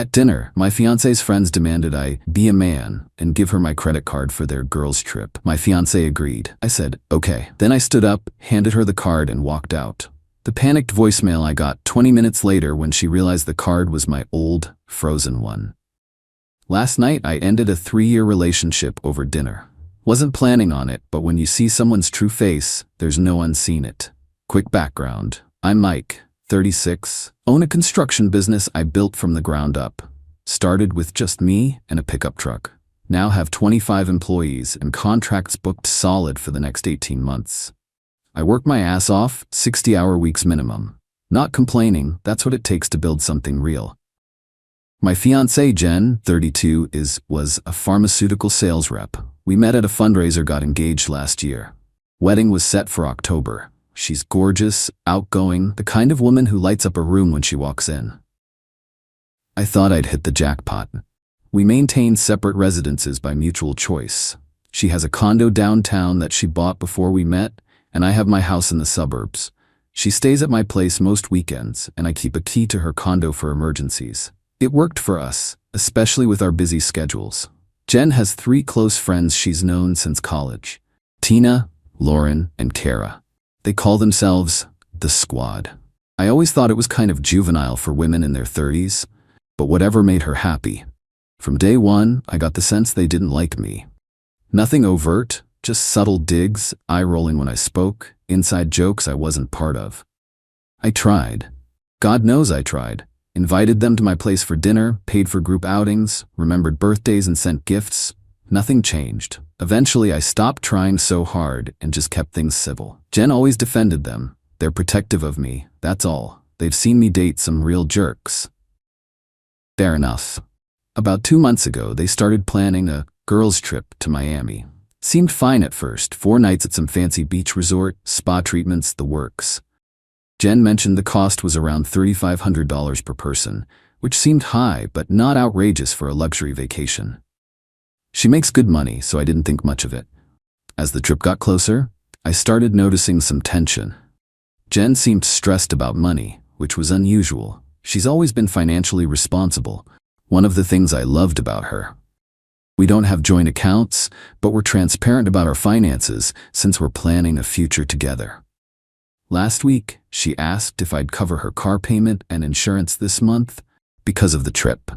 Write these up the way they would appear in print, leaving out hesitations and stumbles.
At dinner, my fiancé's friends demanded I be a man and give her my credit card for their girls' trip. My fiancé agreed. I said, okay. Then I stood up, handed her the card, and walked out. The panicked voicemail I got 20 minutes later when she realized the card was my old, frozen one. Last night, I ended a 3-year relationship over dinner. Wasn't planning on it, but when you see someone's true face, there's no unseen it. Quick background. I'm Mike, 36, own a construction business I built from the ground up. Started with just me and a pickup truck. Now have 25 employees and contracts booked solid for the next 18 months. I work my ass off, 60-hour weeks minimum. Not complaining, that's what it takes to build something real. My fiancée, Jen, 32, was a pharmaceutical sales rep. We met at a fundraiser, got engaged last year. Wedding was set for October. She's gorgeous, outgoing, the kind of woman who lights up a room when she walks in. I thought I'd hit the jackpot. We maintain separate residences by mutual choice. She has a condo downtown that she bought before we met, and I have my house in the suburbs. She stays at my place most weekends, and I keep a key to her condo for emergencies. It worked for us, especially with our busy schedules. Jen has 3 close friends she's known since college: Tina, Lauren, and Kara. They call themselves the Squad. I always thought it was kind of juvenile for women in their 30s, but whatever made her happy. From day one, I got the sense they didn't like me. Nothing overt, just subtle digs, eye-rolling when I spoke, inside jokes I wasn't part of. I tried. God knows I tried. Invited them to my place for dinner, paid for group outings, remembered birthdays and sent gifts. Nothing changed. Eventually, I stopped trying so hard and just kept things civil. Jen always defended them. They're protective of me, that's all. They've seen me date some real jerks. Fair enough. About 2 months ago, they started planning a girls' trip to Miami. Seemed fine at first, 4 nights at some fancy beach resort, spa treatments, the works. Jen mentioned the cost was around $3,500 per person, which seemed high but not outrageous for a luxury vacation. She makes good money, so I didn't think much of it. As the trip got closer, I started noticing some tension. Jen seemed stressed about money, which was unusual. She's always been financially responsible, one of the things I loved about her. We don't have joint accounts, but we're transparent about our finances since we're planning a future together. Last week, she asked if I'd cover her car payment and insurance this month because of the trip.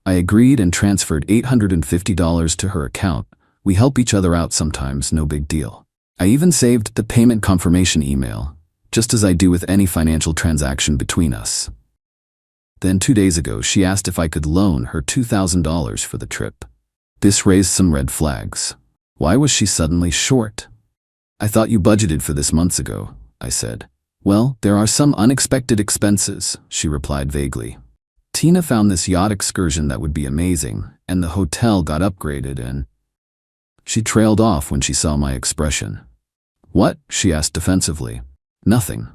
I agreed and transferred $850 to her account. We help each other out sometimes, no big deal. I even saved the payment confirmation email, just as I do with any financial transaction between us. Then 2 days ago, she asked if I could loan her $2,000 for the trip. This raised some red flags. Why was she suddenly short? I thought you budgeted for this months ago, I said. Well, there are some unexpected expenses, she replied vaguely. Tina found this yacht excursion that would be amazing, and the hotel got upgraded and... She trailed off when she saw my expression. What? She asked defensively. Nothing.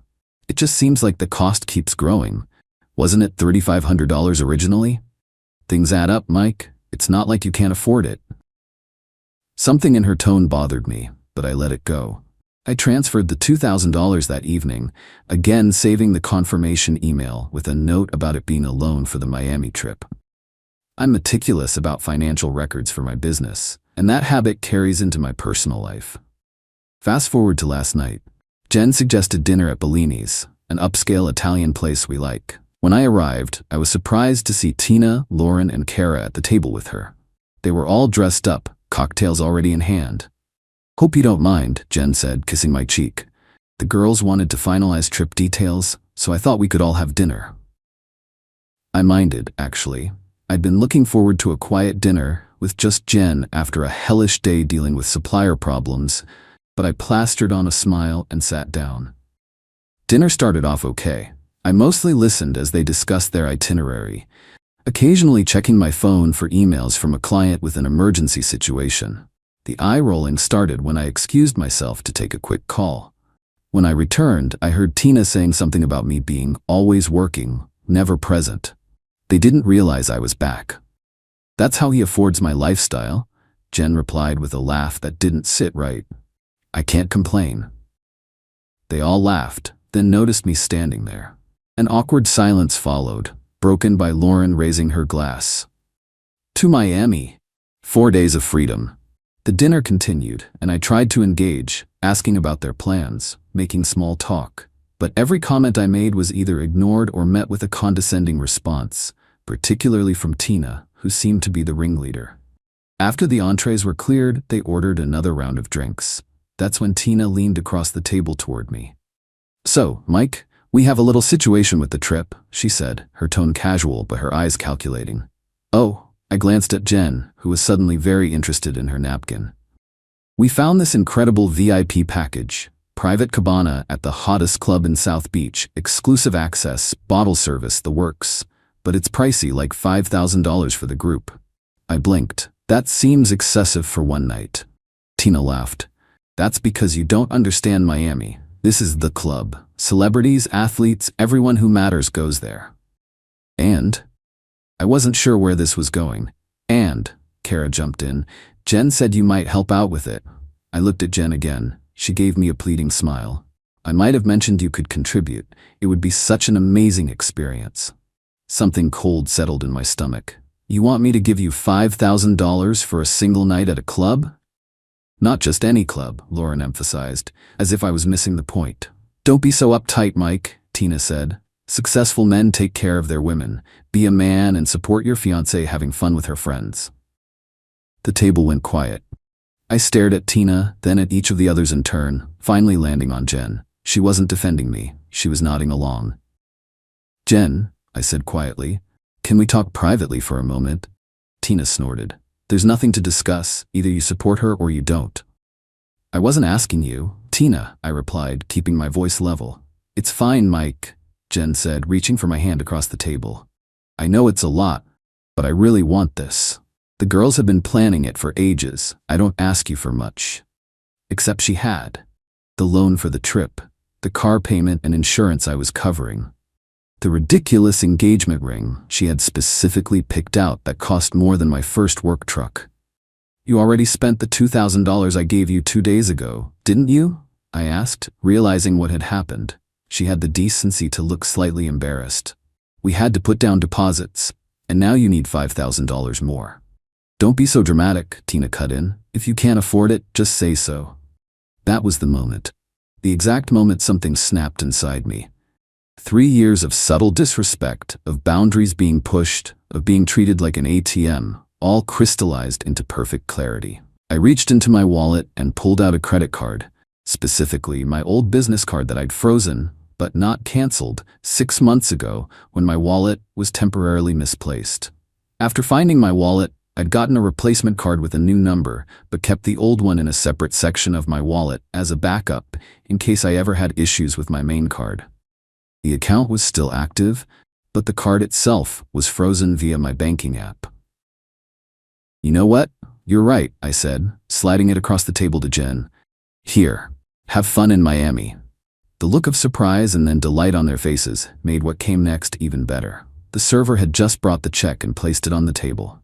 It just seems like the cost keeps growing. Wasn't it $3,500 originally? Things add up, Mike. It's not like you can't afford it. Something in her tone bothered me, but I let it go. I transferred the $2,000 that evening, again saving the confirmation email with a note about it being a loan for the Miami trip. I'm meticulous about financial records for my business, and that habit carries into my personal life. Fast forward to last night. Jen suggested dinner at Bellini's, an upscale Italian place we like. When I arrived, I was surprised to see Tina, Lauren, and Kara at the table with her. They were all dressed up, cocktails already in hand. Hope you don't mind, Jen said, kissing my cheek. The girls wanted to finalize trip details, so I thought we could all have dinner. I minded, actually. I'd been looking forward to a quiet dinner with just Jen after a hellish day dealing with supplier problems, but I plastered on a smile and sat down. Dinner started off okay. I mostly listened as they discussed their itinerary, occasionally checking my phone for emails from a client with an emergency situation. The eye-rolling started when I excused myself to take a quick call. When I returned, I heard Tina saying something about me being always working, never present. They didn't realize I was back. That's how he affords my lifestyle, Jen replied with a laugh that didn't sit right. I can't complain. They all laughed, then noticed me standing there. An awkward silence followed, broken by Lauren raising her glass. To Miami. 4 days of freedom. The dinner continued, and I tried to engage, asking about their plans, making small talk. But every comment I made was either ignored or met with a condescending response, particularly from Tina, who seemed to be the ringleader. After the entrees were cleared, they ordered another round of drinks. That's when Tina leaned across the table toward me. "So, Mike, we have a little situation with the trip," she said, her tone casual but her eyes calculating. "Oh," I glanced at Jen, who was suddenly very interested in her napkin. "We found this incredible VIP package. Private cabana at the hottest club in South Beach, exclusive access, bottle service, the works. But it's pricey, like $5,000 for the group." I blinked. "That seems excessive for one night." Tina laughed. "That's because you don't understand Miami. This is the club. Celebrities, athletes, everyone who matters goes there." "And?" I wasn't sure where this was going. "And," Kara jumped in, "Jen said you might help out with it." I looked at Jen again. She gave me a pleading smile. "I might have mentioned you could contribute. It would be such an amazing experience." Something cold settled in my stomach. "You want me to give you $5,000 for a single night at a club?" "Not just any club," Lauren emphasized, as if I was missing the point. "Don't be so uptight, Mike," Tina said. "Successful men take care of their women. Be a man and support your fiancée having fun with her friends." The table went quiet. I stared at Tina, then at each of the others in turn, finally landing on Jen. She wasn't defending me. She was nodding along. "Jen," I said quietly, "can we talk privately for a moment?" Tina snorted. "There's nothing to discuss. Either you support her or you don't." "I wasn't asking you, Tina," I replied, keeping my voice level. "It's fine, Mike," Jen said, reaching for my hand across the table. "I know it's a lot, but I really want this. The girls have been planning it for ages. I don't ask you for much." Except she had. The loan for the trip, the car payment and insurance I was covering. The ridiculous engagement ring she had specifically picked out that cost more than my first work truck. "You already spent the $2,000 I gave you 2 days ago, didn't you?" I asked, realizing what had happened. She had the decency to look slightly embarrassed. "We had to put down deposits, and now you need $5,000 more." "Don't be so dramatic," Tina cut in. "If you can't afford it, just say so." That was the moment. The exact moment something snapped inside me. 3 years of subtle disrespect, of boundaries being pushed, of being treated like an ATM, all crystallized into perfect clarity. I reached into my wallet and pulled out a credit card, specifically my old business card that I'd frozen, but not canceled, 6 months ago when my wallet was temporarily misplaced. After finding my wallet, I'd gotten a replacement card with a new number, but kept the old one in a separate section of my wallet as a backup in case I ever had issues with my main card. The account was still active, but the card itself was frozen via my banking app. "You know what? You're right," I said, sliding it across the table to Jen. "Here, have fun in Miami." The look of surprise and then delight on their faces made what came next even better. The server had just brought the check and placed it on the table.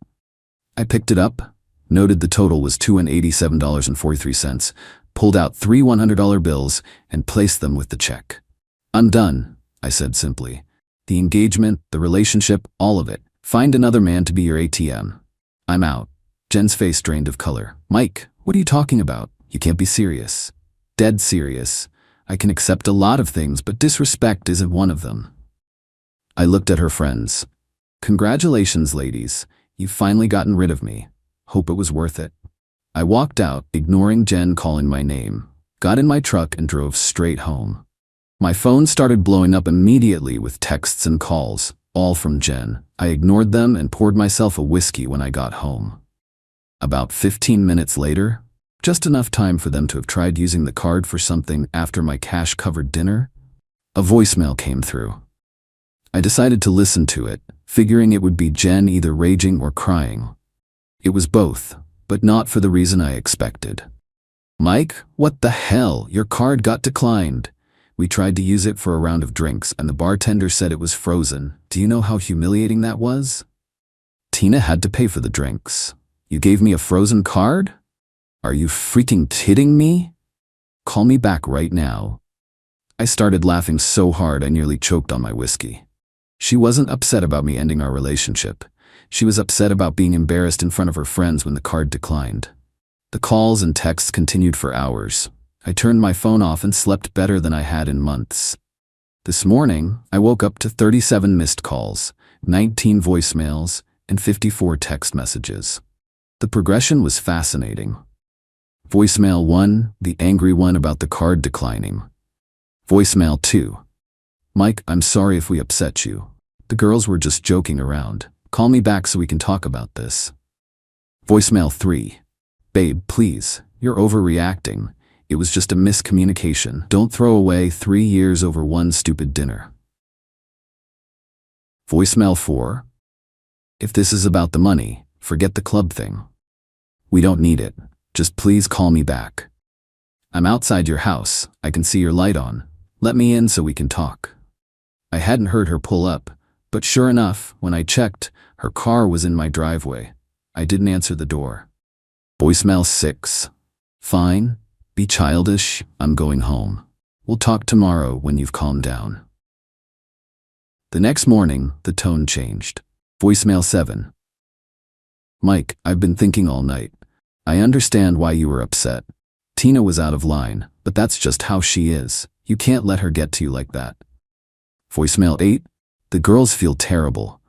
I picked it up, noted the total was $287.43, pulled out 3 $100 bills, and placed them with the check. "I'm done," I said simply. "The engagement, the relationship, all of it. Find another man to be your ATM. I'm out." Jen's face drained of color. "Mike, what are you talking about? You can't be serious." "Dead serious. I can accept a lot of things, but disrespect isn't one of them." I looked at her friends. "Congratulations, ladies. You've finally gotten rid of me. Hope it was worth it." I walked out, ignoring Jen calling my name, got in my truck and drove straight home. My phone started blowing up immediately with texts and calls, all from Jen. I ignored them and poured myself a whiskey when I got home. About 15 minutes later, just enough time for them to have tried using the card for something after my cash-covered dinner, a voicemail came through. I decided to listen to it, figuring it would be Jen either raging or crying. It was both, but not for the reason I expected. "Mike, what the hell? Your card got declined. We tried to use it for a round of drinks and the bartender said it was frozen. Do you know how humiliating that was? Tina had to pay for the drinks. You gave me a frozen card? Are you freaking kidding me? Call me back right now." I started laughing so hard I nearly choked on my whiskey. She wasn't upset about me ending our relationship. She was upset about being embarrassed in front of her friends when the card declined. The calls and texts continued for hours. I turned my phone off and slept better than I had in months. This morning, I woke up to 37 missed calls, 19 voicemails, and 54 text messages. The progression was fascinating. Voicemail 1, the angry one about the card declining. Voicemail 2. Mike, I'm sorry if we upset you. The girls were just joking around. Call me back so we can talk about this. Voicemail 3. Babe, please, you're overreacting. It was just a miscommunication. Don't throw away 3 years over one stupid dinner. Voicemail 4. If this is about the money, forget the club thing. We don't need it. Just please call me back. I'm outside your house. I can see your light on. Let me in so we can talk. I hadn't heard her pull up, but sure enough, when I checked, her car was in my driveway. I didn't answer the door. Voicemail 6. Fine. Be childish. I'm going home. We'll talk tomorrow when you've calmed down. The next morning, the tone changed. Voicemail 7. Mike, I've been thinking all night. I understand why you were upset. Tina was out of line, but that's just how she is. You can't let her get to you like that. Voicemail 8. The girls feel terrible.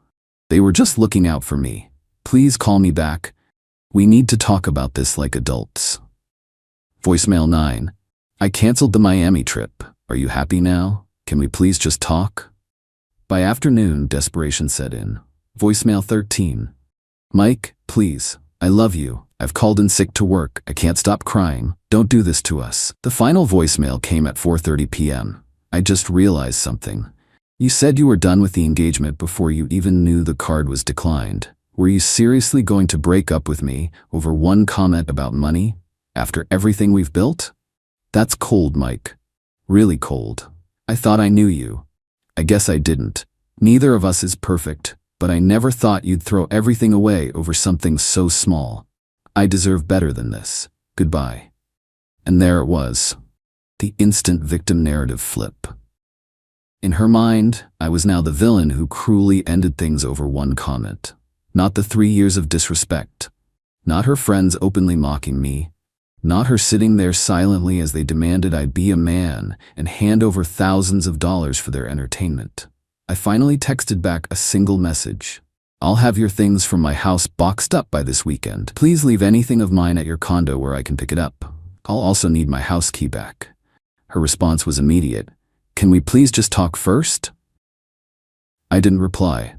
They were just looking out for me. Please call me back. We need to talk about this like adults. Voicemail 9. I canceled the Miami trip. Are you happy now? Can we please just talk? By afternoon, desperation set in. Voicemail 13. Mike, please. I love you. I've called in sick to work. I can't stop crying. Don't do this to us. The final voicemail came at 4:30 p.m. I just realized something. You said you were done with the engagement before you even knew the card was declined. Were you seriously going to break up with me over one comment about money? After everything we've built? That's cold, Mike. Really cold. I thought I knew you. I guess I didn't. Neither of us is perfect, but I never thought you'd throw everything away over something so small. I deserve better than this. Goodbye. And there it was. The instant victim narrative flip. In her mind, I was now the villain who cruelly ended things over one comment. Not the 3 years of disrespect. Not her friends openly mocking me. Not her sitting there silently as they demanded I be a man and hand over thousands of dollars for their entertainment. I finally texted back a single message. I'll have your things from my house boxed up by this weekend. Please leave anything of mine at your condo where I can pick it up. I'll also need my house key back. Her response was immediate. Can we please just talk first? I didn't reply.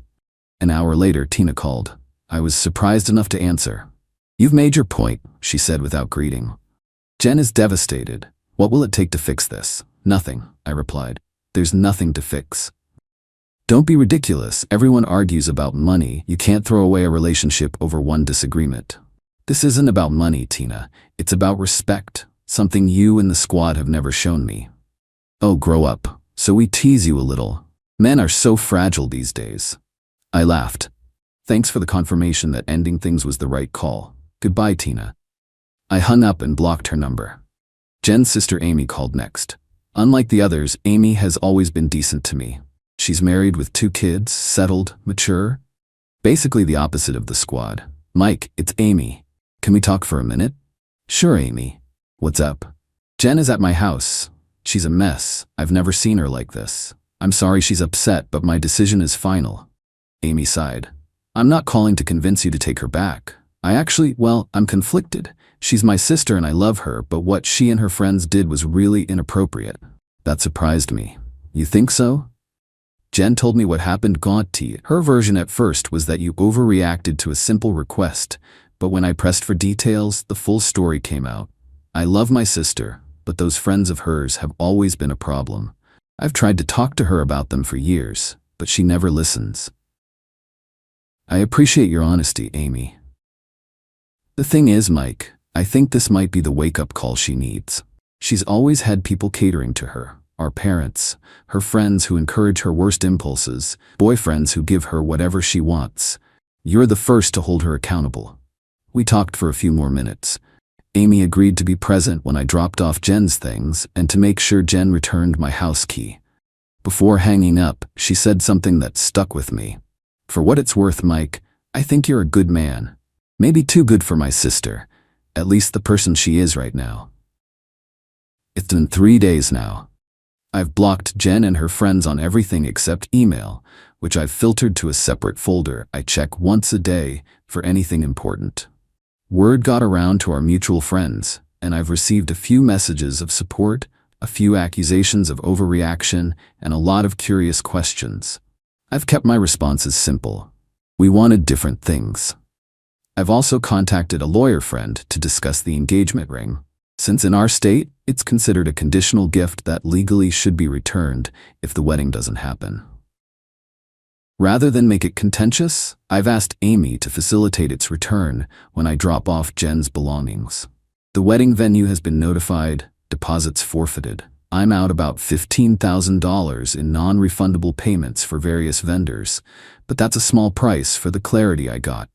An hour later, Tina called. I was surprised enough to answer. You've made your point, she said without greeting. Jen is devastated. What will it take to fix this? Nothing, I replied. There's nothing to fix. Don't be ridiculous. Everyone argues about money. You can't throw away a relationship over one disagreement. This isn't about money, Tina. It's about respect, something you and the squad have never shown me. Oh, grow up. So we tease you a little. Men are so fragile these days. I laughed. Thanks for the confirmation that ending things was the right call. Goodbye, Tina. I hung up and blocked her number. Jen's sister Amy called next. Unlike the others, Amy has always been decent to me. She's married with 2 kids, settled, mature. Basically the opposite of the squad. Mike, it's Amy. Can we talk for a minute? Sure, Amy. What's up? Jen is at my house. She's a mess. I've never seen her like this. I'm sorry she's upset, but my decision is final. Amy sighed. I'm not calling to convince you to take her back. I'm conflicted. She's my sister and I love her, but what she and her friends did was really inappropriate. That surprised me. You think so? Jen told me what happened Gaunty. Her version at first was that you overreacted to a simple request, but when I pressed for details, the full story came out. I love my sister, but those friends of hers have always been a problem. I've tried to talk to her about them for years, but she never listens. I appreciate your honesty, Amy. The thing is, Mike, I think this might be the wake-up call she needs. She's always had people catering to her. Our parents, her friends who encourage her worst impulses, boyfriends who give her whatever she wants. You're the first to hold her accountable. We talked for a few more minutes. Amy agreed to be present when I dropped off Jen's things and to make sure Jen returned my house key. Before hanging up, she said something that stuck with me. "For what it's worth, Mike, I think you're a good man. Maybe too good for my sister, at least the person she is right now." It's been 3 days now. I've blocked Jen and her friends on everything except email, which I've filtered to a separate folder I check once a day for anything important. Word got around to our mutual friends, and I've received a few messages of support, a few accusations of overreaction, and a lot of curious questions. I've kept my responses simple. We wanted different things. I've also contacted a lawyer friend to discuss the engagement ring, since in our state, it's considered a conditional gift that legally should be returned if the wedding doesn't happen. Rather than make it contentious, I've asked Amy to facilitate its return when I drop off Jen's belongings. The wedding venue has been notified, deposits forfeited. I'm out about $15,000 in non-refundable payments for various vendors, but that's a small price for the clarity I got.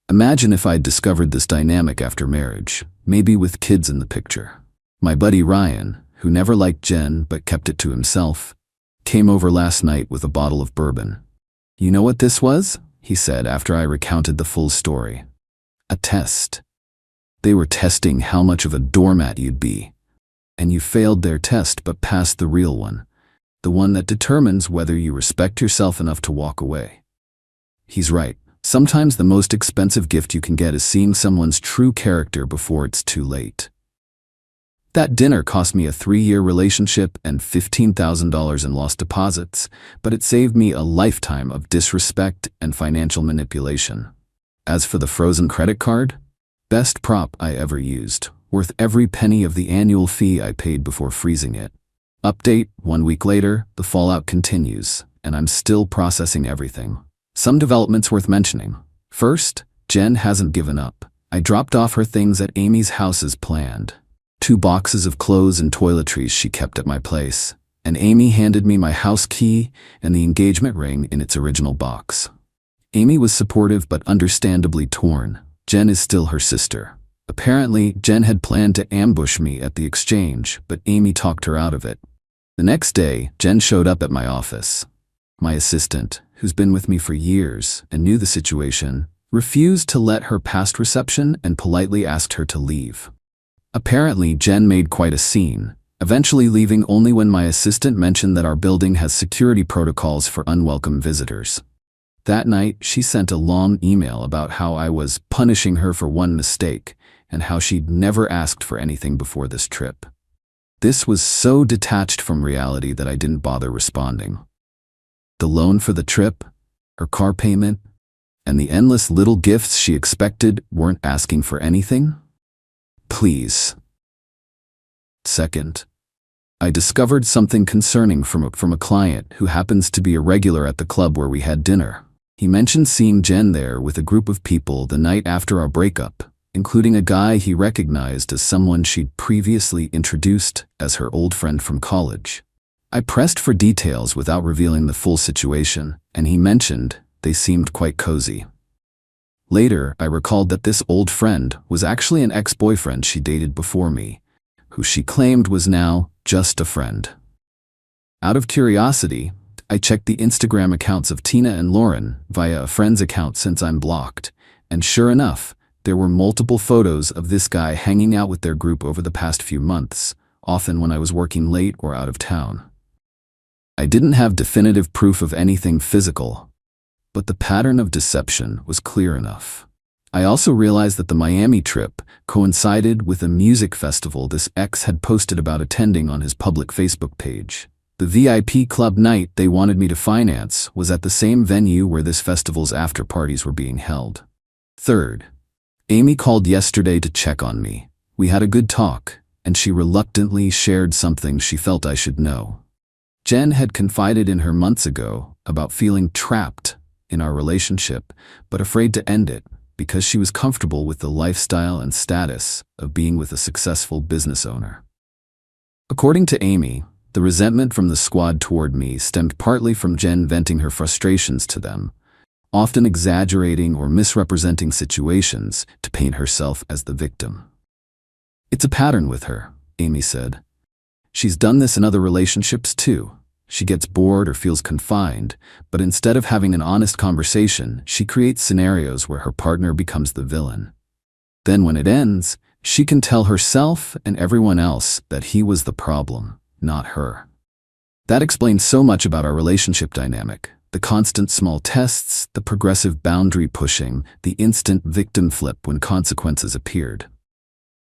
Imagine if I'd discovered this dynamic after marriage, maybe with kids in the picture. My buddy Ryan, who never liked Jen but kept it to himself, came over last night with a bottle of bourbon. "You know what this was?" he said after I recounted the full story. "A test. They were testing how much of a doormat you'd be. And you failed their test but passed the real one, the one that determines whether you respect yourself enough to walk away." He's right. Sometimes the most expensive gift you can get is seeing someone's true character before it's too late. That dinner cost me a 3-year relationship and $15,000 in lost deposits, but it saved me a lifetime of disrespect and financial manipulation. As for the frozen credit card, best prop I ever used, worth every penny of the annual fee I paid before freezing it. Update: 1 week later, the fallout continues, and I'm still processing everything. Some developments worth mentioning. First, Jen hasn't given up. I dropped off her things at Amy's house as planned. 2 boxes of clothes and toiletries she kept at my place, and Amy handed me my house key and the engagement ring in its original box. Amy was supportive but understandably torn. Jen is still her sister. Apparently, Jen had planned to ambush me at the exchange, but Amy talked her out of it. The next day, Jen showed up at my office. My assistant, who's been with me for years and knew the situation, refused to let her past reception and politely asked her to leave. Apparently, Jen made quite a scene, eventually leaving only when my assistant mentioned that our building has security protocols for unwelcome visitors. That night, she sent a long email about how I was punishing her for one mistake and how she'd never asked for anything before this trip. This was so detached from reality that I didn't bother responding. The loan for the trip, her car payment, and the endless little gifts she expected weren't asking for anything? Please. Second, I discovered something concerning from a client who happens to be a regular at the club where we had dinner. He mentioned seeing Jen there with a group of people the night after our breakup, including a guy he recognized as someone she'd previously introduced as her old friend from college. I pressed for details without revealing the full situation, and he mentioned they seemed quite cozy. Later, I recalled that this old friend was actually an ex-boyfriend she dated before me, who she claimed was now just a friend. Out of curiosity, I checked the Instagram accounts of Tina and Lauren via a friend's account since I'm blocked, and sure enough, there were multiple photos of this guy hanging out with their group over the past few months, often when I was working late or out of town. I didn't have definitive proof of anything physical, but the pattern of deception was clear enough. I also realized that the Miami trip coincided with a music festival this ex had posted about attending on his public Facebook page. The VIP club night they wanted me to finance was at the same venue where this festival's after-parties were being held. Third, Amy called yesterday to check on me. We had a good talk, and she reluctantly shared something she felt I should know. Jen had confided in her months ago about feeling trapped in our relationship, but afraid to end it because she was comfortable with the lifestyle and status of being with a successful business owner. According to Amy, the resentment from the squad toward me stemmed partly from Jen venting her frustrations to them, often exaggerating or misrepresenting situations to paint herself as the victim. "It's a pattern with her," Amy said. "She's done this in other relationships too. She gets bored or feels confined, but instead of having an honest conversation, she creates scenarios where her partner becomes the villain. Then when it ends, she can tell herself and everyone else that he was the problem, not her. That explains so much about our relationship dynamic. The constant small tests, the progressive boundary pushing, the instant victim flip when consequences appeared.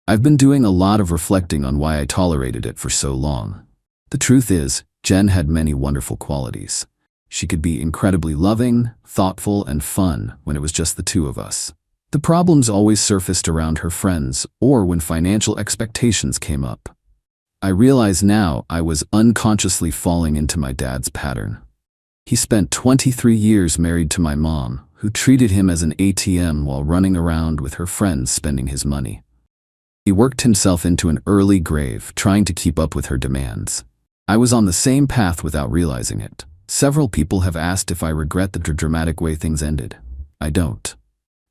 I've been doing a lot of reflecting on why I tolerated it for so long. The truth is, Jen had many wonderful qualities. She could be incredibly loving, thoughtful, and fun when it was just the two of us. The problems always surfaced around her friends or when financial expectations came up. I realize now I was unconsciously falling into my dad's pattern. He spent 23 years married to my mom, who treated him as an ATM while running around with her friends spending his money. He worked himself into an early grave trying to keep up with her demands. I was on the same path without realizing it. Several people have asked if I regret the dramatic way things ended. I don't.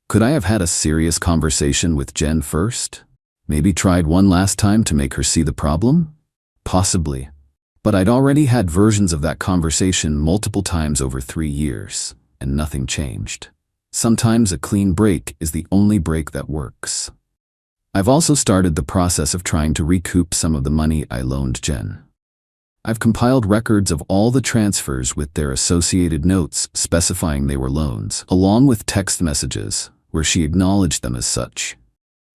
Could I have had a serious conversation with Jen first? Maybe tried one last time to make her see the problem? Possibly. But I'd already had versions of that conversation multiple times over 3 years, and nothing changed. Sometimes a clean break is the only break that works. I've also started the process of trying to recoup some of the money I loaned Jen. I've compiled records of all the transfers with their associated notes specifying they were loans, along with text messages where she acknowledged them as such.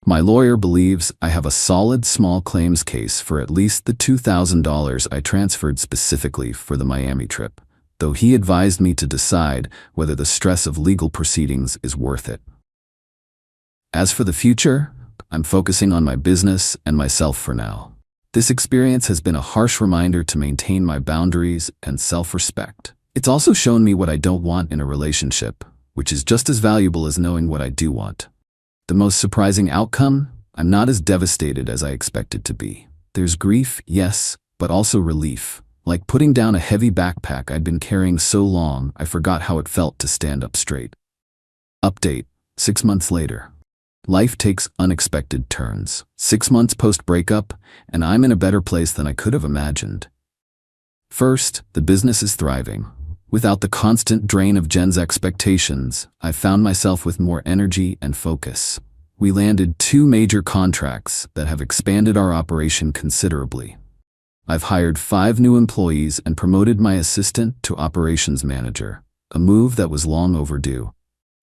My lawyer believes I have a solid small claims case for at least the $2,000 I transferred specifically for the Miami trip, though he advised me to decide whether the stress of legal proceedings is worth it. As for the future, I'm focusing on my business and myself for now. This experience has been a harsh reminder to maintain my boundaries and self-respect. It's also shown me what I don't want in a relationship, which is just as valuable as knowing what I do want. The most surprising outcome? I'm not as devastated as I expected to be. There's grief, yes, but also relief. Like putting down a heavy backpack I'd been carrying so long, I forgot how it felt to stand up straight. Update: 6 months later. Life takes unexpected turns. 6 months post-breakup, and I'm in a better place than I could have imagined. First, the business is thriving. Without the constant drain of Jen's expectations, I've found myself with more energy and focus. We landed 2 major contracts that have expanded our operation considerably. I've hired 5 new employees and promoted my assistant to operations manager, a move that was long overdue.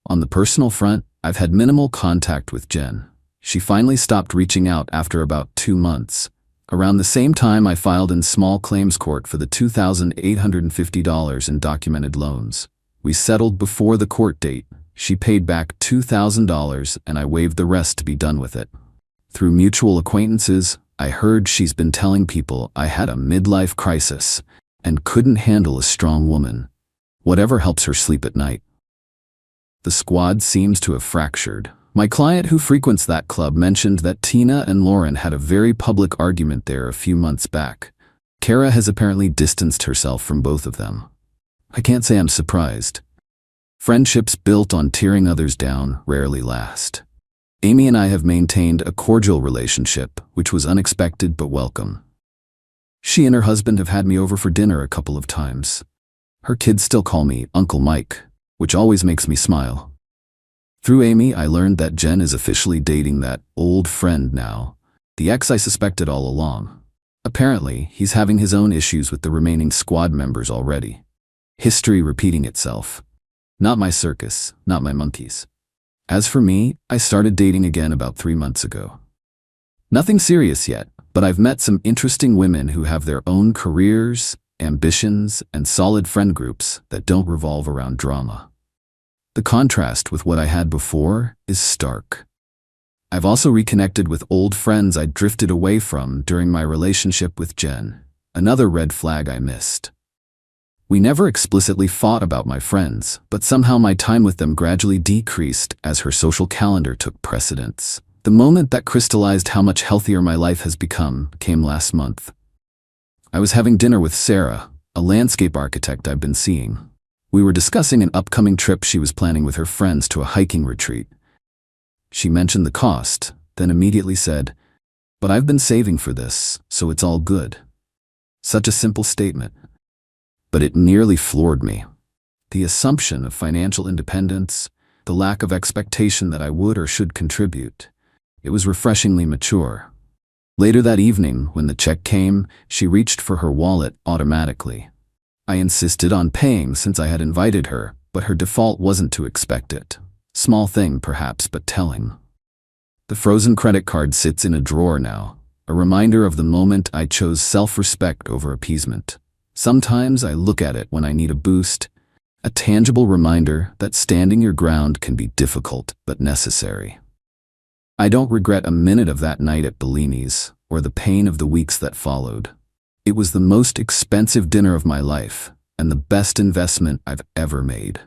On the personal front, I've had minimal contact with Jen. She finally stopped reaching out after about 2 months. Around the same time, I filed in small claims court for the $2,850 in documented loans. We settled before the court date. She paid back $2,000 and I waived the rest to be done with it. Through mutual acquaintances, I heard she's been telling people I had a midlife crisis and couldn't handle a strong woman. Whatever helps her sleep at night. The squad seems to have fractured. My client who frequents that club mentioned that Tina and Lauren had a very public argument there a few months back. Kara has apparently distanced herself from both of them. I can't say I'm surprised. Friendships built on tearing others down rarely last. Amy and I have maintained a cordial relationship, which was unexpected but welcome. She and her husband have had me over for dinner a couple of times. Her kids still call me Uncle Mike, which always makes me smile. Through Amy, I learned that Jen is officially dating that old friend now, the ex I suspected all along. Apparently, he's having his own issues with the remaining squad members already. History repeating itself. Not my circus, not my monkeys. As for me, I started dating again about 3 months ago. Nothing serious yet, but I've met some interesting women who have their own careers, ambitions, and solid friend groups that don't revolve around drama. The contrast with what I had before is stark. I've also reconnected with old friends I drifted away from during my relationship with Jen, another red flag I missed. We never explicitly fought about my friends, but somehow my time with them gradually decreased as her social calendar took precedence. The moment that crystallized how much healthier my life has become came last month. I was having dinner with Sarah, a landscape architect I've been seeing. We were discussing an upcoming trip she was planning with her friends to a hiking retreat. She mentioned the cost, then immediately said, "But I've been saving for this, so it's all good." Such a simple statement. but it nearly floored me. The assumption of financial independence, the lack of expectation that I would or should contribute. It was refreshingly mature. Later that evening, when the check came, she reached for her wallet automatically. I insisted on paying since I had invited her, but her default wasn't to expect it. Small thing, perhaps, but telling. The frozen credit card sits in a drawer now, a reminder of the moment I chose self-respect over appeasement. Sometimes I look at it when I need a boost, a tangible reminder that standing your ground can be difficult but necessary. I don't regret a minute of that night at Bellini's or the pain of the weeks that followed. It was the most expensive dinner of my life and the best investment I've ever made.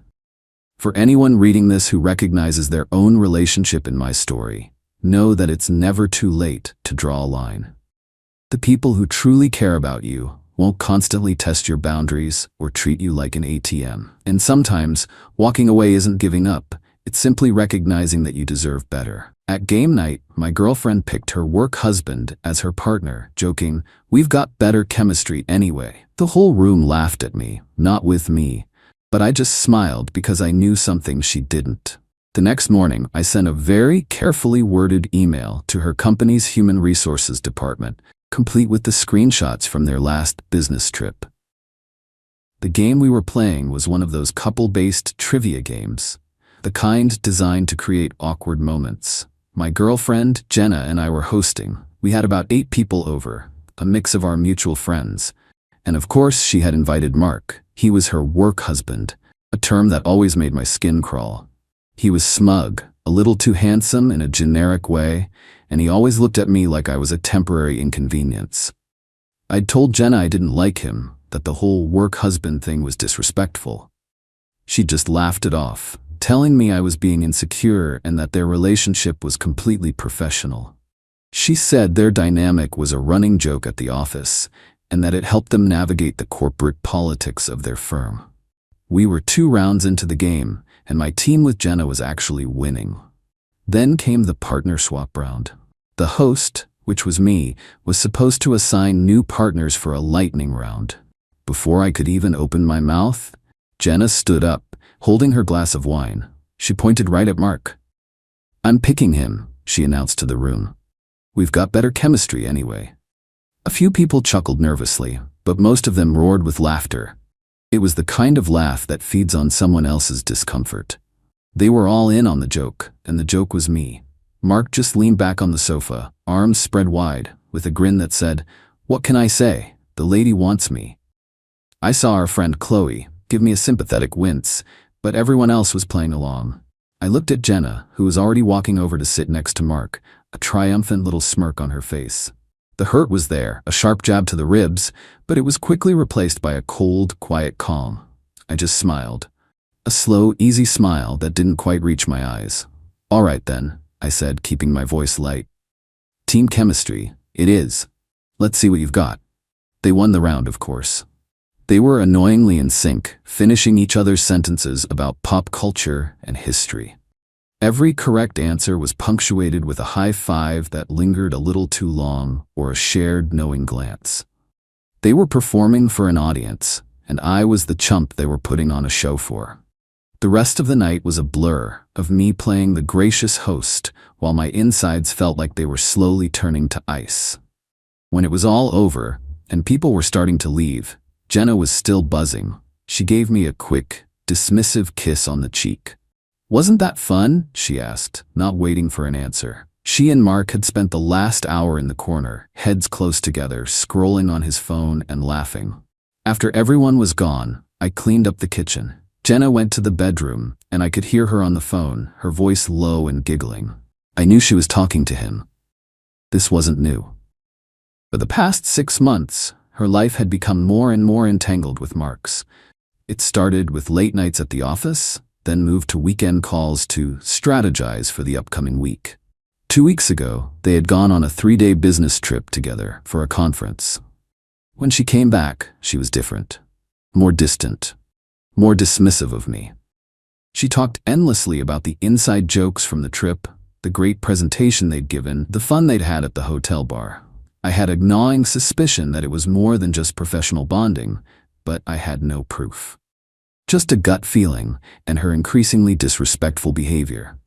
For anyone reading this who recognizes their own relationship in my story, know that it's never too late to draw a line. The people who truly care about you won't constantly test your boundaries or treat you like an ATM. And sometimes, walking away isn't giving up, it's simply recognizing that you deserve better. At game night, my girlfriend picked her work husband as her partner, joking, "We've got better chemistry anyway." The whole room laughed at me, not with me, but I just smiled because I knew something she didn't. The next morning, I sent a very carefully worded email to her company's human resources department, complete with the screenshots from their last business trip. The game we were playing was one of those couple-based trivia games, the kind designed to create awkward moments. My girlfriend, Jenna, and I were hosting. We had about 8 people over, a mix of our mutual friends. And of course, she had invited Mark. He was her work husband, a term that always made my skin crawl. He was smug, a little too handsome in a generic way, and he always looked at me like I was a temporary inconvenience. I'd told Jenna I didn't like him, that the whole work husband thing was disrespectful. She just laughed it off, telling me I was being insecure and that their relationship was completely professional. She said their dynamic was a running joke at the office, and that it helped them navigate the corporate politics of their firm. We were 2 rounds into the game, and my team with Jenna was actually winning. Then came the partner swap round. The host, which was me, was supposed to assign new partners for a lightning round. Before I could even open my mouth, Jenna stood up, holding her glass of wine. She pointed right at Mark. "I'm picking him," she announced to the room. "We've got better chemistry anyway." A few people chuckled nervously, but most of them roared with laughter. It was the kind of laugh that feeds on someone else's discomfort. They were all in on the joke, and the joke was me. Mark just leaned back on the sofa, arms spread wide, with a grin that said, "What can I say? The lady wants me." I saw our friend Qley give me a sympathetic wince, but everyone else was playing along. I looked at Jenna, who was already walking over to sit next to Mark, a triumphant little smirk on her face. The hurt was there, a sharp jab to the ribs, but it was quickly replaced by a cold, quiet calm. I just smiled. A slow, easy smile that didn't quite reach my eyes. "All right then," I said, keeping my voice light. "Team chemistry, it is. Let's see what you've got." They won the round, of course. They were annoyingly in sync, finishing each other's sentences about pop culture and history. Every correct answer was punctuated with a high five that lingered a little too long or a shared knowing glance. They were performing for an audience, and I was the chump they were putting on a show for. The rest of the night was a blur of me playing the gracious host while my insides felt like they were slowly turning to ice. When it was all over and people were starting to leave, Jenna was still buzzing. She gave me a quick, dismissive kiss on the cheek. "Wasn't that fun?" she asked, not waiting for an answer. She and Mark had spent the last hour in the corner, heads close together, scrolling on his phone and laughing. After everyone was gone, I cleaned up the kitchen. Jenna went to the bedroom, and I could hear her on the phone, her voice low and giggling. I knew she was talking to him. This wasn't new. For the past 6 months, her life had become more and more entangled with Mark's. It started with late nights at the office, then moved to weekend calls to strategize for the upcoming week. 2 weeks ago, they had gone on a 3-day business trip together for a conference. When she came back, she was different. More distant. More dismissive of me. She talked endlessly about the inside jokes from the trip, the great presentation they'd given, the fun they'd had at the hotel bar. I had a gnawing suspicion that it was more than just professional bonding. but I had no proof. Just a gut feeling and her increasingly disrespectful behavior.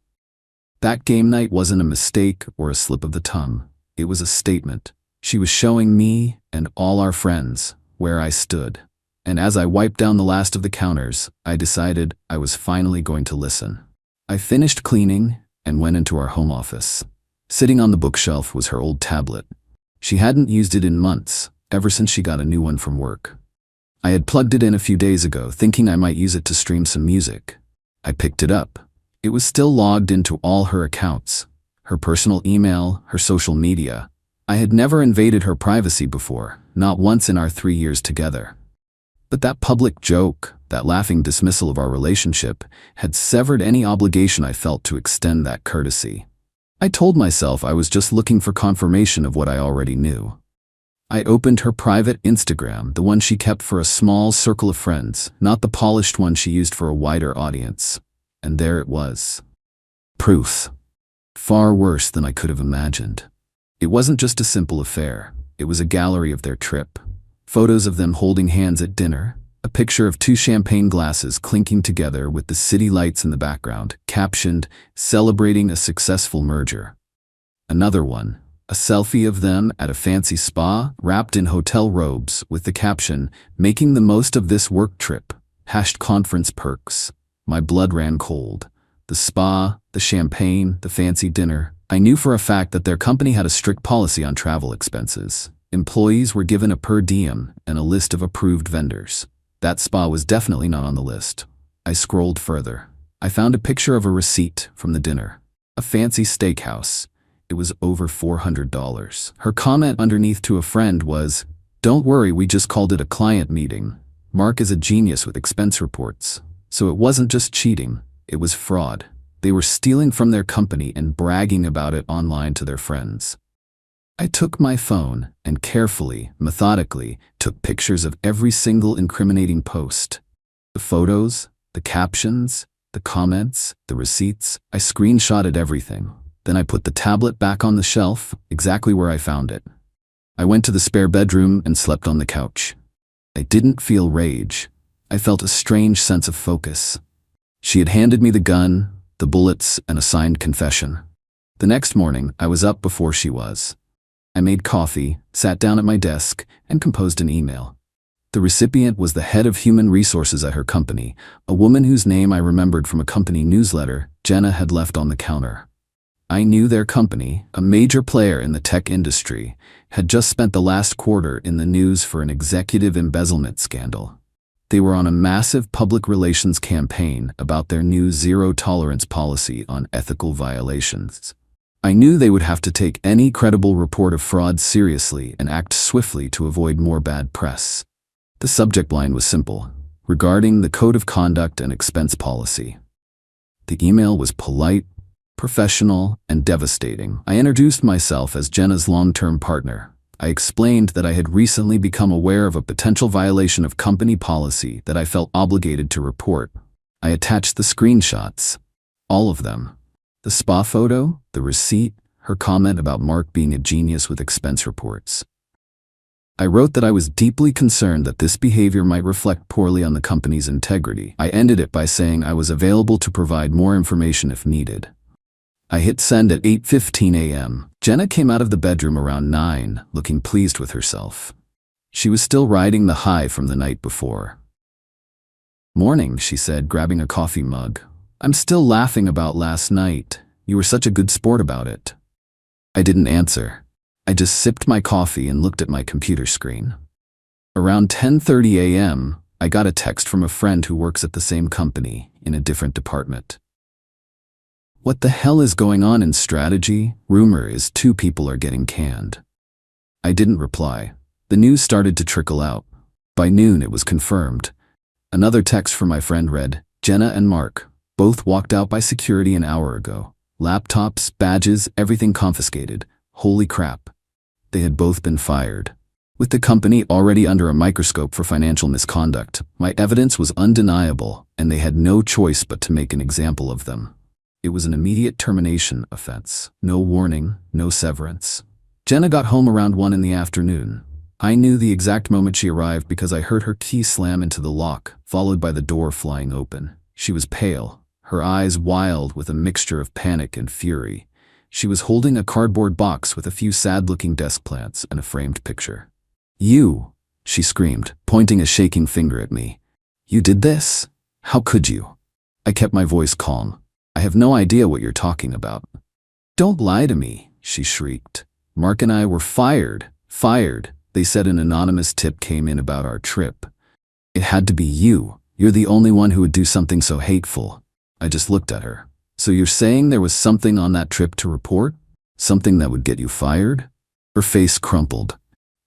That game night wasn't a mistake or a slip of the tongue. It was a statement. She was showing me and all our friends where I stood. And as I wiped down the last of the counters, I decided I was finally going to listen. I finished cleaning and went into our home office. Sitting on the bookshelf was her old tablet. She hadn't used it in months, ever since she got a new one from work. I had plugged it in a few days ago, thinking I might use it to stream some music. I picked it up. It was still logged into all her accounts, her personal email, her social media. I had never invaded her privacy before, not once in our 3 years together. But that public joke, that laughing dismissal of our relationship, had severed any obligation I felt to extend that courtesy. I told myself I was just looking for confirmation of what I already knew. I opened her private Instagram, the one she kept for a small circle of friends, not the polished one she used for a wider audience. And there it was. Proof. Far worse than I could have imagined. It wasn't just a simple affair. It was a gallery of their trip. Photos of them holding hands at dinner, a picture of 2 champagne glasses clinking together with the city lights in the background, captioned, "Celebrating a successful merger." Another one, a selfie of them at a fancy spa, wrapped in hotel robes, with the caption, "Making the most of this work trip, #conference perks." My blood ran cold. The spa, the champagne, the fancy dinner. I knew for a fact that their company had a strict policy on travel expenses. Employees were given a per diem and a list of approved vendors. That spa was definitely not on the list. I scrolled further. I found a picture of a receipt from the dinner. A fancy steakhouse. It was over $400. Her comment underneath to a friend was, "Don't worry, we just called it a client meeting. Mark is a genius with expense reports." So it wasn't just cheating, it was fraud. They were stealing from their company and bragging about it online to their friends. I took my phone and carefully, methodically, took pictures of every single incriminating post. The photos, the captions, the comments, the receipts. I screenshotted everything. Then I put the tablet back on the shelf, exactly where I found it. I went to the spare bedroom and slept on the couch. I didn't feel rage. I felt a strange sense of focus. She had handed me the gun, the bullets, and a signed confession. The next morning, I was up before she was. I made coffee, sat down at my desk, and composed an email. The recipient was the head of human resources at her company, a woman whose name I remembered from a company newsletter Jenna had left on the counter. I knew their company, a major player in the tech industry, had just spent the last quarter in the news for an executive embezzlement scandal. They were on a massive public relations campaign about their new zero-tolerance policy on ethical violations. I knew they would have to take any credible report of fraud seriously and act swiftly to avoid more bad press. The subject line was simple, regarding the code of conduct and expense policy. The email was polite, professional, and devastating. I introduced myself as Jenna's long-term partner. I explained that I had recently become aware of a potential violation of company policy that I felt obligated to report. I attached the screenshots. All of them. The spa photo, the receipt, her comment about Mark being a genius with expense reports. I wrote that I was deeply concerned that this behavior might reflect poorly on the company's integrity. I ended it by saying I was available to provide more information if needed. I hit send at 8:15 a.m. Jenna came out of the bedroom around 9, looking pleased with herself. She was still riding the high from the night before. "Morning," she said, grabbing a coffee mug. "I'm still laughing about last night. You were such a good sport about it." I didn't answer. I just sipped my coffee and looked at my computer screen. Around 10:30 a.m., I got a text from a friend who works at the same company, in a different department. "What the hell is going on in strategy? Rumor is 2 people are getting canned." I didn't reply. The news started to trickle out. By noon, it was confirmed. Another text from my friend read, "Jenna and Mark both walked out by security an hour ago. Laptops, badges, everything confiscated. Holy crap." They had both been fired. With the company already under a microscope for financial misconduct, my evidence was undeniable, and they had no choice but to make an example of them. It was an immediate termination offense. No warning, no severance. Jenna got home around 1 in the afternoon. I knew the exact moment she arrived because I heard her key slam into the lock, followed by the door flying open. She was pale, her eyes wild with a mixture of panic and fury. She was holding a cardboard box with a few sad-looking desk plants and a framed picture. "You!" she screamed, pointing a shaking finger at me. "You did this? How could you?" I kept my voice calm. "I have no idea what you're talking about." "Don't lie to me," she shrieked. "Mark and I were fired. Fired. They said an anonymous tip came in about our trip. It had to be you. You're the only one who would do something so hateful." I just looked at her. "So you're saying there was something on that trip to report? Something that would get you fired?" Her face crumpled.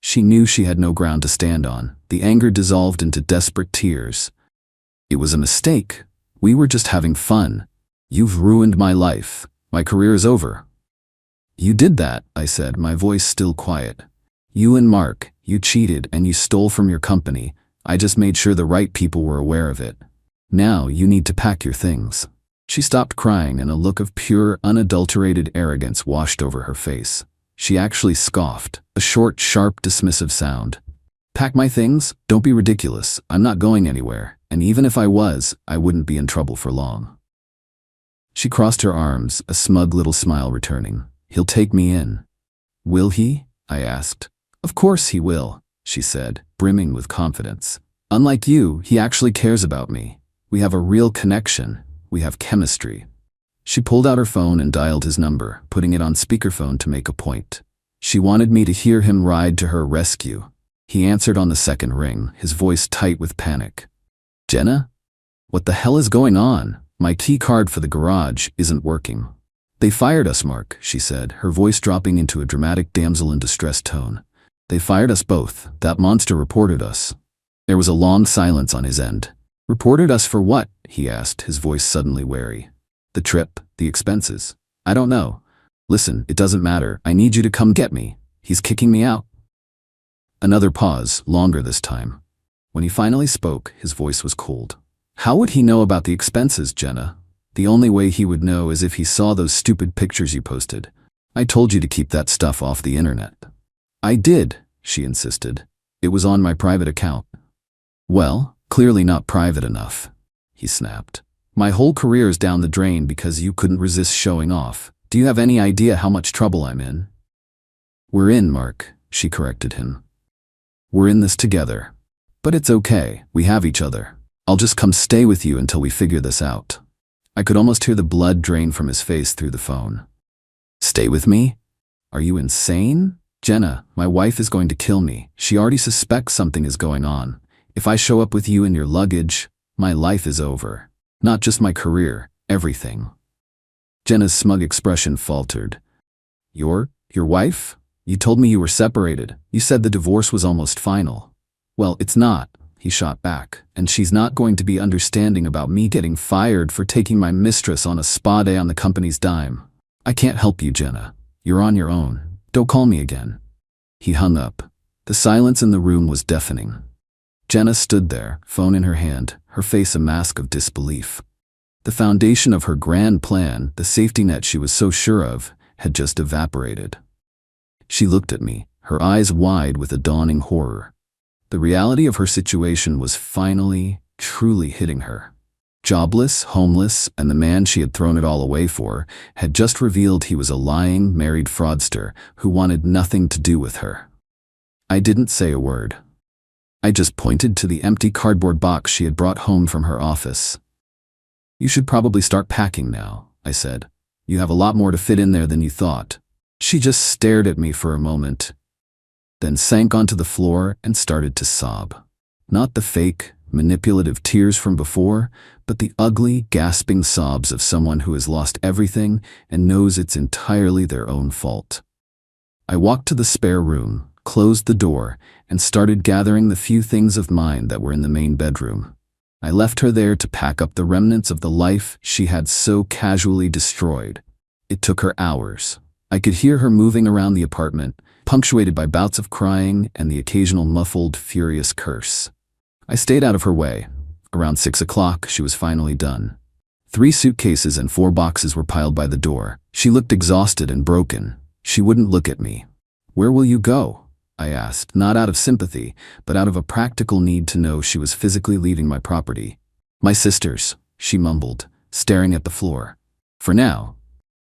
She knew she had no ground to stand on. The anger dissolved into desperate tears. "It was a mistake. We were just having fun. You've ruined my life. My career is over." "You did that," I said, my voice still quiet. "You and Mark, you cheated and you stole from your company. I just made sure the right people were aware of it. Now you need to pack your things." She stopped crying and a look of pure, unadulterated arrogance washed over her face. She actually scoffed, a short, sharp, dismissive sound. "Pack my things? Don't be ridiculous. I'm not going anywhere, and even if I was, I wouldn't be in trouble for long." She crossed her arms, a smug little smile returning. "He'll take me in." "Will he?" I asked. "Of course he will," she said, brimming with confidence. "Unlike you, he actually cares about me. We have a real connection. We have chemistry." She pulled out her phone and dialed his number, putting it on speakerphone to make a point. She wanted me to hear him ride to her rescue. He answered on the second ring, his voice tight with panic. "Jenna? What the hell is going on? My key card for the garage isn't working." "They fired us, Mark," she said, her voice dropping into a dramatic damsel in distress tone. "They fired us both. That monster reported us." There was a long silence on his end. "Reported us for what?" he asked, his voice suddenly wary. "The trip, the expenses. I don't know. Listen, it doesn't matter. I need you to come get me. He's kicking me out." Another pause, longer this time. When he finally spoke, his voice was cold. "How would he know about the expenses, Jenna? The only way he would know is if he saw those stupid pictures you posted. I told you to keep that stuff off the internet." "I did," she insisted. "It was on my private account." "Well, clearly not private enough," he snapped. "My whole career is down the drain because you couldn't resist showing off. Do you have any idea how much trouble I'm in?" "We're in, Mark," she corrected him. "We're in this together. But it's okay, we have each other. I'll just come stay with you until we figure this out." I could almost hear the blood drain from his face through the phone. "Stay with me? Are you insane? Jenna, my wife is going to kill me. She already suspects something is going on. If I show up with you and your luggage, my life is over. Not just my career, everything." Jenna's smug expression faltered. Your wife? You told me you were separated. You said the divorce was almost final." "Well, it's not," he shot back, "and she's not going to be understanding about me getting fired for taking my mistress on a spa day on the company's dime. I can't help you, Jenna. You're on your own. Don't call me again." He hung up. The silence in the room was deafening. Jenna stood there, phone in her hand, her face a mask of disbelief. The foundation of her grand plan, the safety net she was so sure of, had just evaporated. She looked at me, her eyes wide with a dawning horror. The reality of her situation was finally, truly hitting her. Jobless, homeless, and the man she had thrown it all away for had just revealed he was a lying, married fraudster who wanted nothing to do with her. I didn't say a word. I just pointed to the empty cardboard box she had brought home from her office. "You should probably start packing now," I said. "You have a lot more to fit in there than you thought." She just stared at me for a moment, then sank onto the floor and started to sob. Not the fake, manipulative tears from before, but the ugly, gasping sobs of someone who has lost everything and knows it's entirely their own fault. I walked to the spare room, closed the door, and started gathering the few things of mine that were in the main bedroom. I left her there to pack up the remnants of the life she had so casually destroyed. It took her hours. I could hear her moving around the apartment, punctuated by bouts of crying and the occasional muffled, furious curse. I stayed out of her way. Around 6 o'clock, she was finally done. 3 suitcases and 4 boxes were piled by the door. She looked exhausted and broken. She wouldn't look at me. "Where will you go?" I asked, not out of sympathy, but out of a practical need to know she was physically leaving my property. My sisters, she mumbled, staring at the floor. For now.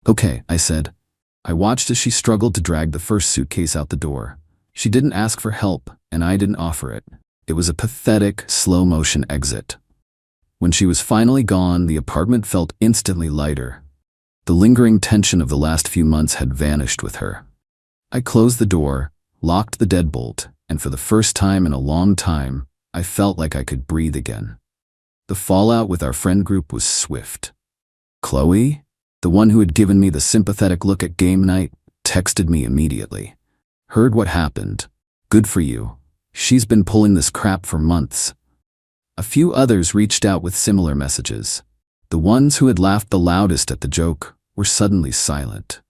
Okay, I said. I watched as she struggled to drag the first suitcase out the door. She didn't ask for help, and I didn't offer it. It was a pathetic, slow-motion exit. When she was finally gone, the apartment felt instantly lighter. The lingering tension of the last few months had vanished with her. I closed the door, locked the deadbolt, and for the first time in a long time, I felt like I could breathe again. The fallout with our friend group was swift. Qley, the one who had given me the sympathetic look at game night, texted me immediately. Heard what happened. Good for you. She's been pulling this crap for months. A few others reached out with similar messages. The ones who had laughed the loudest at the joke were suddenly silent.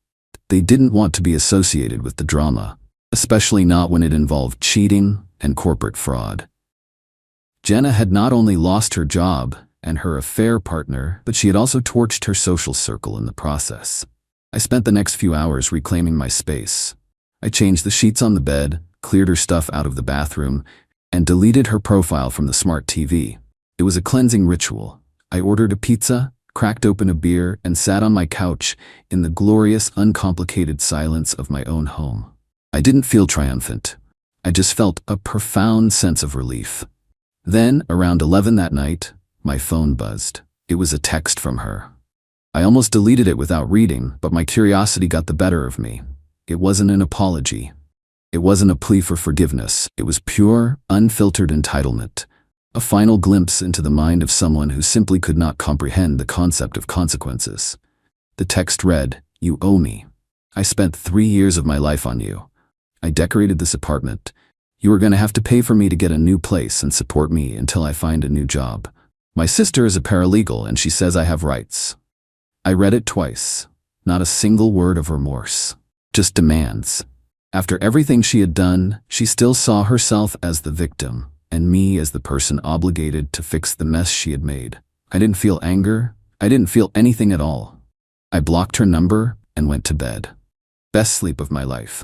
They didn't want to be associated with the drama, especially not when it involved cheating and corporate fraud. Jenna had not only lost her job and her affair partner, but she had also torched her social circle in the process. I spent the next few hours reclaiming my space. I changed the sheets on the bed, cleared her stuff out of the bathroom, and deleted her profile from the smart TV. It was a cleansing ritual. I ordered a pizza, cracked open a beer, and sat on my couch in the glorious, uncomplicated silence of my own home. I didn't feel triumphant. I just felt a profound sense of relief. Then, around 11 that night, my phone buzzed. It was a text from her. I almost deleted it without reading, but my curiosity got the better of me. It wasn't an apology. It wasn't a plea for forgiveness. It was pure, unfiltered entitlement. A final glimpse into the mind of someone who simply could not comprehend the concept of consequences. The text read, "You owe me. I spent 3 years of my life on you. I decorated this apartment. You are going to have to pay for me to get a new place and support me until I find a new job. My sister is a paralegal and she says I have rights." I read it twice. Not a single word of remorse. Just demands. After everything she had done, she still saw herself as the victim, and me as the person obligated to fix the mess she had made. I didn't feel anger. I didn't feel anything at all. I blocked her number and went to bed. Best sleep of my life.